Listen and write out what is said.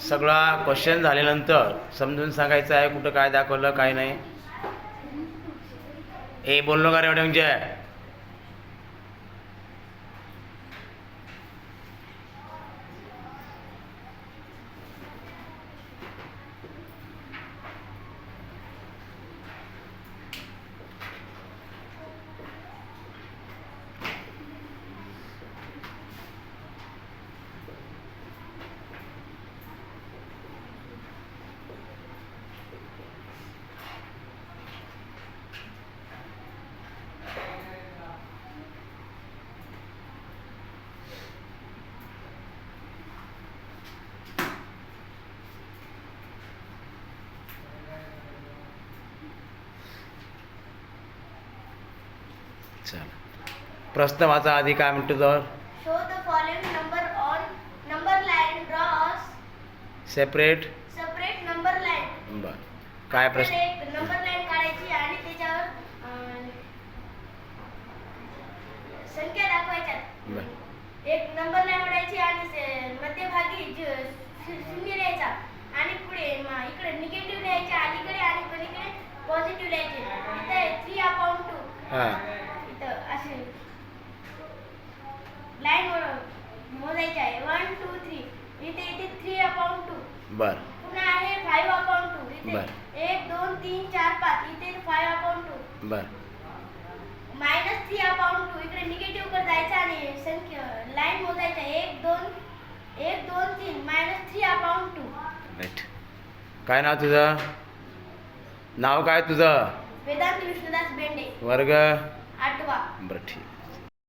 सगळा क्वेश्चन झाल्यानंतर समजून सांगायचं आहे कुठं काय दाखवलं काय नाही. ए बोललो का रे म्हणजे चल प्रश्न वाचा आधी काय म्हणतो तर show the following number on number line draw separate number line. बर काय प्रश्न एक नंबर लाईन काढायची आणि त्याच्यावर संख्या दाखवायच्या. बर एक नंबर लाईन काढायची आणि मध्यभागी शून्य लिहायचा आणि पुढे इकडे निगेटिव्ह लिहायचे अलीकडे आणि पलीकडे पॉझिटिव्ह लिहायचे. इथे 3/2 हां इथं असे लाईन मोजायची आहे 1 2 3. इथे 3/2. बर पुन्हा आहे 5/2. इथे बर 1 2 3 4 5. इथे 5/2. बर -3/2. इकडे निगेटिव्ह कडे जायचं आणि संख्या लाईन मोजायच्या 1 2 3 -3/2. राईट. काय नाव तुझं? नाव काय तुझं? वेदांत विष्णुदास बेंडे, वर्ग 8वा. बरं ठीक.